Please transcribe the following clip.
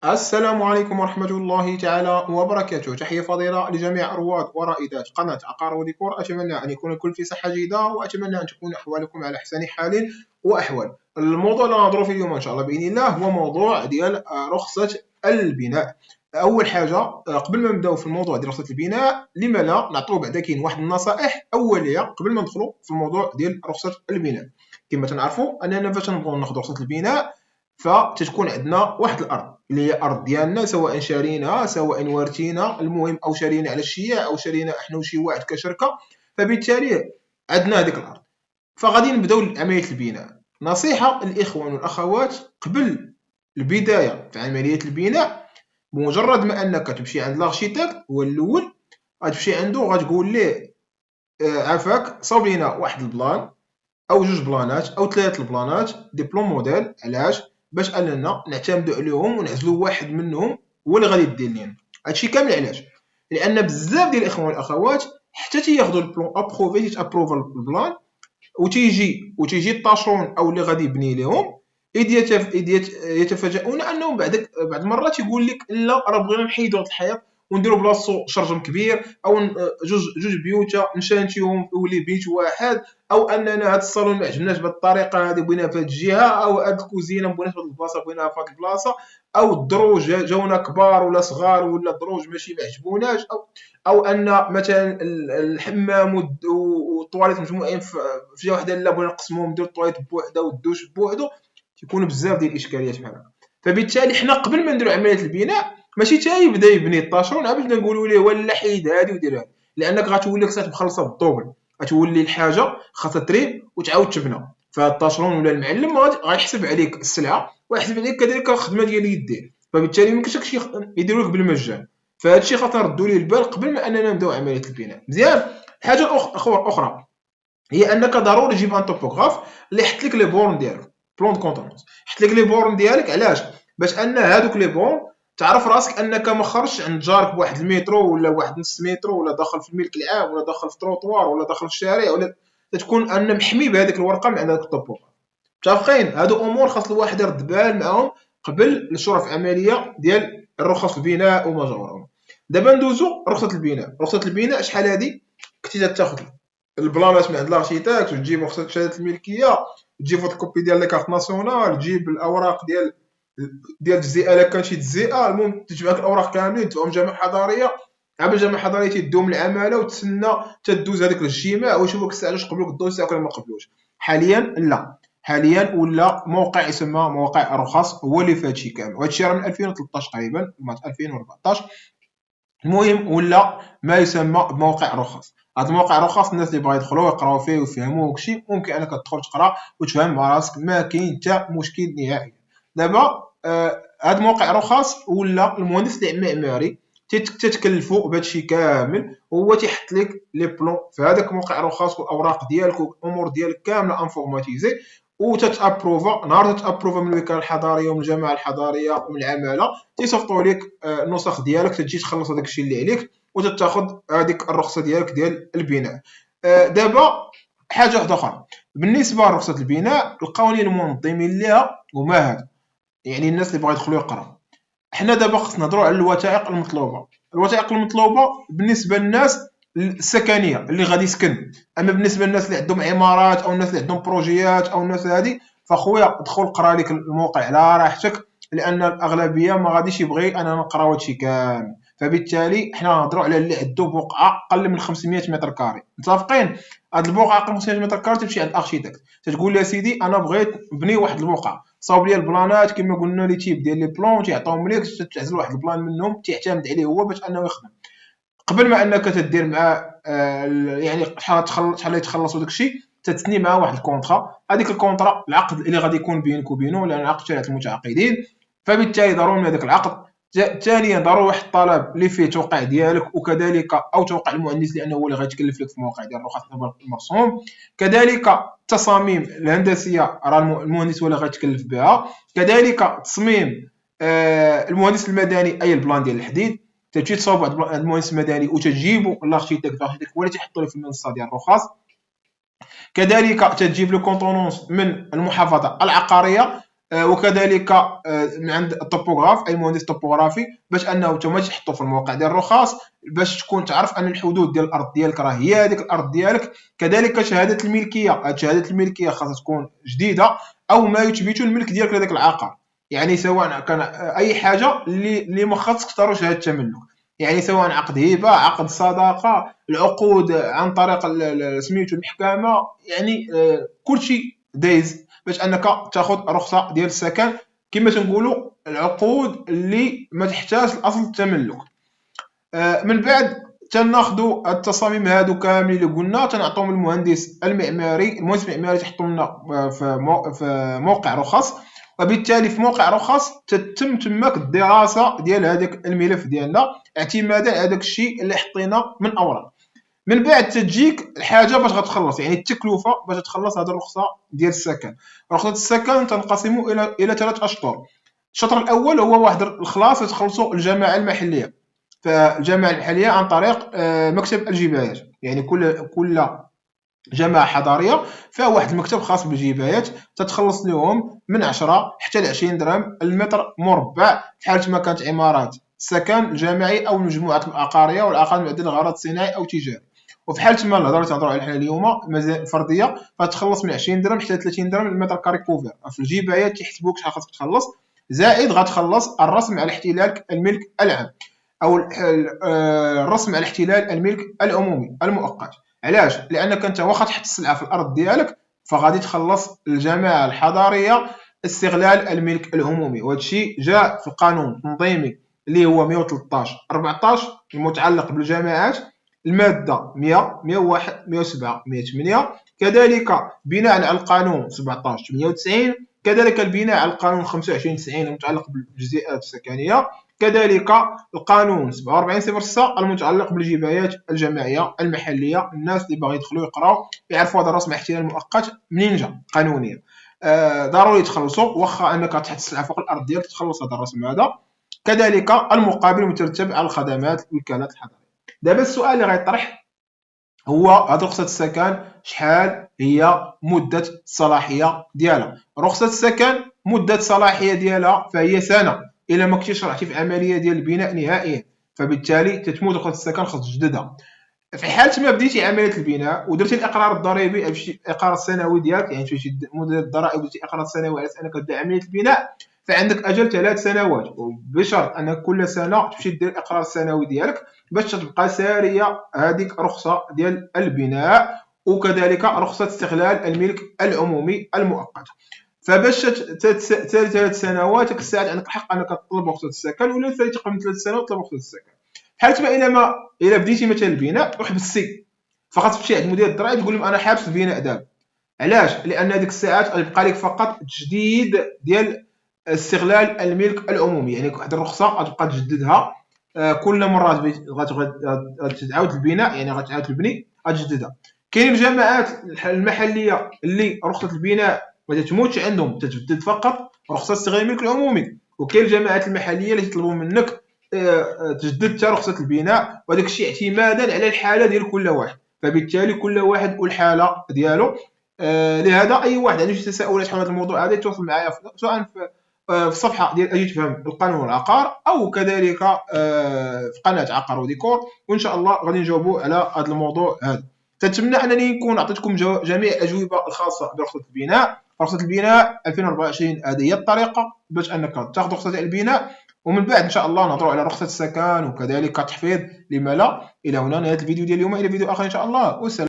السلام عليكم ورحمة الله تعالى وبركاته. تحية فضيلة لجميع رواد ورائدات قناة عقار وديكور. أتمنى أن يكون الكل في صحة جيدة، وأتمنى أن تكون أحوالكم على أحسن حال وأحوال. الموضوع اللي نهضروا فيه اليوم إن شاء الله بإذن الله هو موضوع ديال رخصة البناء. أول حاجة، قبل ما نبداو في الموضوع ديال رخصة البناء، لما لا نعطيو بعدا كاين واحد النصائح أولية قبل ما ندخلوا في الموضوع ديال رخصة البناء. كما تنعرفوا أننا فاش نبغيو ناخذوا رخصة البناء فتتكون عندنا واحد الارض اللي هي ارض ديالنا، سواء شاريناها سواء وارثينها، المهم او شارينا على الشياع او شارينا احنا وشي واحد كشركه. فبالتالي عندنا هذيك الارض، فغادي نبداو عمليه البناء. نصيحه الاخوان والاخوات قبل البدايه في عمليه البناء، بمجرد ما انك تمشي عند لارشيتكت هو الاول، غتمشي عنده غتقول ليه عافاك صاوب لينا واحد البلان او جوج بلانات او ثلاث البلانات دي بلون موديل. علاش؟ باش اننا نعتمدوا عليهم ونعزلوا واحد منهم هو اللي غادي يدير لينا هادشي كامل. علاش؟ لان بزاف ديال الاخوان والاخوات حتى تياخذوا البلون ابروفي تابروفا البلان، وتيجي الطاشون او اللي غادي يبني لهم يتفاجئون انهم بعد المرات يقول لك لا، راه بغينا نحيدوا هذا الحيط ونديروا بلاصتو شرجم كبير، او جوج بيوت نشانتيهم يولي بيت واحد، او اننا هذا الصالون ما عجبناش بهذه الطريقه هذه بغينا في هذه الجهه، او هذه الكوزينه ما بغيناش في هذه البلاصه بغيناها في هذه البلاصه، او الدروج جاونا كبار ولا صغار ولا الدروج ماشي ما عجبوناش، او ان مثلا الحمام والطواليت مجموعين في جهه واحده، لا بغينا نقسموهم نديرو الطواليت بوحده والدوش بوحدو. تيكونوا بزاف ديال الاشكاليات بحال هكا. فبالتالي حنا قبل ما نديرو عمليه البناء ماشي تا يبدا يبني الطاشون عاد بدنا نقولوا ليه ولا حيد هادي ودير هادي، لانك غتولي خصك مخلصه بالدوبل. غتولي الحاجه خاصها تريب وتعاود تبنى، فالطاشرون ولا المعلم غيحسب عليك السلعه ويحسب عليك كذلك الخدمه ديال يديه، فبالتالي ما يمكنش يديروا لك بالمجان. فهذا الشيء خاصنا نردوا ليه البال قبل ما اننا نبداو عمليه البناء. مزيان. حاجه اخرى هي انك ضروري تجيب ان توبوغراف اللي يحط لك لي بورن ديالك، بلون دو كونطونونس يحط لك لي بورن ديالك. علاش؟ باش ان هادوك لي بورن تعرف راسك انك ما خرجتش عند جارك بواحد المترو ولا واحد نص مترو، ولا داخل في الملك العام ولا داخل في تروطوار ولا داخل في الشارع، ولا تكون ان محمي بهذيك الورقه من عند هذاك الطوبوغراف. متفقين؟ هادو امور خاص الواحد يرد بال معاهم قبل الشروع في عمليه ديال الرخص البناء وما جاورهم. دابا ندوزو رخصه البناء. رخصه البناء شحال هادي؟ كنتي تاخذ البلانات من عند لارشيتاكت وتجيب رخصه شهاده الملكيه، تجيب فوتوكوبي ديال لي كارت ناسيونال، تجيب الاوراق ديال التجزئه الا كان شي تجزئه، المهم تجمع الاوراق كاملين تبعهم جامعه حضاريه. عام الجامعه الحضاريه تيدوم العماله وتسنى تدوز هذاك الاجتماع ويشوفوا لك الساعه واش قبلوك الدوز الساعه ولا ما قبلوش. حاليا لا، حاليا ولا موقع يسمى مواقع الرخص هو اللي فيه هادشي كامل، وهادشي راه من 2013 تقريبا 2014. المهم ولا ما يسمى بموقع رخص. هاد الموقع رخص الناس اللي بغا يدخلوا يقراو فيه ويفهموا داكشي ممكن انك تدخل تقرا وتفهم مع راسك، ما كاين حتى مشكل نهائي. دابا هاد موقع رخص ولا المهندس المعماري تتكلفوا بهادشي كامل، هو تيحط لك لي بلون في هذاك موقع رخص والاوراق ديالك والامور ديالك كامله انفورماتيزي، وتتابروفا نهار تتابروفا من الوكاله الحضاريه ومن الجماعه الحضاريه ومن العماله، تيصيفطوا لك النسخ ديالك، تجي تخلص هذاك الشيء اللي عليك وتتاخذ هذيك الرخصه ديالك ديال البناء. دابا حاجه واحده اخرى بالنسبه لرخصه البناء، القوانين المنظمين لها هما هاد، يعني الناس اللي بغا يدخلوا يقراو. حنا دابا خصنا نهضروا على الوثائق المطلوبه. الوثائق المطلوبه بالنسبه للناس السكنيه اللي غادي يسكن، اما بالنسبه للناس اللي عندهم عمارات او الناس اللي عندهم بروجيات او الناس هذه، فخويا دخل قرا لك الموقع على راحتك، لان الاغلبيه ما غاديش يبغي انا نقراو هادشي كامل. فبالتالي حنا نهضروا على اللي عنده بقعه اقل من 500 متر كاري. متفقين؟ هاد البقعه اقل من 500 متر كاري تمشي عند الاركيتكت تتقول له سيدي انا بغيت نبني واحد البقعه، صاوب لي البلانات كما قلنا لي تيب ديال لي بلون تيعطيهم ليك، تعزل واحد البلان منهم تعتمد عليه هو باش انه يخدم. قبل ما انك تدير معاه يعني شحال يتخلصوا داكشي، تتثني معاه واحد الكونطرا. هذيك الكونطرا العقد اللي غادي يكون بينك وبينه، لان العقد شريعه المتعاقدين، فبالتالي ضروري هذاك العقد. ثانيا ضروري واحد الطلب اللي فيه توقيع ديالك، وكذلك او توقيع المهندس لانه هو اللي غيتكلف لك في الموقع ديال الرخص المرسوم. كذلك التصاميم الهندسيه راه المهندس هو اللي غيتكلف بها. كذلك تصميم المهندس المدني اي البلان ديال الحديد، تمشي تصاوب واحد المهندس المدني وتجيبو لاركتيك هو اللي تيحط له في المنصه ديال الرخص. كذلك تجيب لو كونطونونس من المحافظه العقاريه. وكذلك من عند الطوبوغراف اي مهندس طوبوغرافي، باش انه نتوما تحطوا في الموقع ديال الرخص، باش تكون تعرف ان الحدود ديال الارض ديالك راه هي هذيك الارض ديالك. كذلك شهاده الملكيه، هاد شهاده الملكيه خاصها تكون جديده او ما يثبت الملك ديالك لهذاك العقار. يعني سواء كان اي حاجه اللي ما خاصك تختاروا شهاده التملك، يعني سواء عقد هبه، عقد صداقه، العقود عن طريق سميتو المحكمه، يعني كلشي دايز باش انك تاخذ رخصه ديال السكن، كما تنقولوا العقود اللي ما تحتاج الاصل التملك. من بعد تناخذوا التصاميم هادو كاملين اللي قلنا، تنعطيهم المهندس المعماري. المهندس المعماري تحطوا لنا في موقع رخص، وبالتالي في موقع رخص تتم تماك الدراسه ديال هذاك الملف ديالنا اعتمادا على داك الشيء اللي حطينا من اوراق. من بعد تجيك الحاجه باش غتخلص، يعني التكلفه باش تخلص هذه الرخصه ديال السكن. رخصه السكن تنقسم الى 3 اشطر. الشطر الاول هو واحد الخلاص تخلصوا الجماعه المحليه، فالجماعه المحليه عن طريق مكتب الجبايات. يعني كل جماعه حضاريه فيها واحد المكتب خاص بالجبايات، تتخلص لهم من 10 حتى ل 20 درهم المتر مربع، في حاله ما كانت عمارات سكن جماعي او مجموعات العقاريه والعقار معدل الغرض صناعي او تجاري. وفي حاله ما الهضره تهضروا عليها اليوم فرديه، فتخلص من 20 درهم حتى 30 درهم المتر كاري كوفير. في الجبايات تيحسبوك شحال خاصك تخلص، زائد غتخلص الرسم على احتلال الملك العام او الرسم على احتلال الملك العمومي المؤقت. علاش؟ لانك انت واخا تحط السلعه في الارض ديالك، فغادي تخلص الجماعه الحضاريه استغلال الملك العمومي، وهذا الشيء جاء في القانون التنظيمي اللي هو 113 14 المتعلق بالجماعات، الماده 100 101 107 108. كذلك بناء على القانون 17 98، كذلك البناء على القانون 25 90 المتعلق بالجزيئات السكنيه، كذلك القانون 4706 المتعلق بالجبايات الجماعيه المحليه. الناس اللي باغي يدخلوا يقراو يعرفوا هذا الرسم احتلال مؤقت منين جا قانونيا. ضروري تخلصوا، واخا انك تحط السلعه فوق الارض ديالك تخلص هذا الرسم هذا. كذلك المقابل المترتب على الخدمات الوكالات الحضريه. دابا السؤال اللي غيطرح هو هاد رخصة السكن شحال هي مدة الصلاحية ديالها؟ رخصة السكن مدة الصلاحية ديالها فهي سنة إلا ما كنتي شرعتي في عملية ديال البناء نهائيا، فبالتالي تتموت رخصة السكن خاص تجددها. في حالة ما بديتي عملية البناء ودرتي الإقرار الضريبي أو الإقرار السنوي ديالك، يعني مشيتي مدير الضرائب ودرتي إقرار سنوي على أنك تبدا عملية البناء، فعندك أجل 3 سنوات، وبشرط أنك كل سنة تمشي دير الإقرار السنوي ديالك باش تبقى سارية هذيك رخصة ديال البناء، وكذلك رخصة استغلال الملك العمومي المؤقت. فباش تسالي 3 سنوات ديك الساعه عندك الحق انك تطلب رخصه السكن، ولا ساليتي قبل 3 سنوات تطلب رخصه السكن. حالت ما الا بديتي مثلا البناء وحبستي، فخاص تمشي عند مدير الضرائب تقول لهم انا حابس البناء دابا. علاش؟ لان هذيك الساعات غيبقى لك فقط تجديد ديال استغلال الملك العمومي، يعني واحد الرخصه غتبقى تجددها كل مره غتعاود البناء، يعني غتعاود تبني غتجددها. كاين الجماعات المحليه اللي رخصه البناء ما تموتش عندهم، تتجدد فقط رخصه استغلال الملك العمومي. وكاين الجماعات المحليه اللي تطلبوا منك تجدد حتى رخصه البناء، وهذاك الشيء اعتمادا على الحاله ديال كل واحد، فبالتالي كل واحد والحاله ديالو. لهذا اي واحد عنده شي تساؤلات حول هذا الموضوع هذا يتواصل معايا سواء في الصفحه ديال اجي تفهم القانون والعقار، او كذلك في قناه عقار وديكور، وان شاء الله غادي نجاوبوا على هذا الموضوع هذا. تتمنى انني نكون عطيتكم جميع الاجوبه الخاصه برخصه البناء. رخصه البناء 2024 هذه هي الطريقه باش انك تاخذ رخصه البناء، ومن بعد ان شاء الله نهضروا على رخصه السكن وكذلك التحفيظ لما لا. الى هنا نهايه الفيديو ديال اليوم، الى فيديو اخر ان شاء الله، والسلام.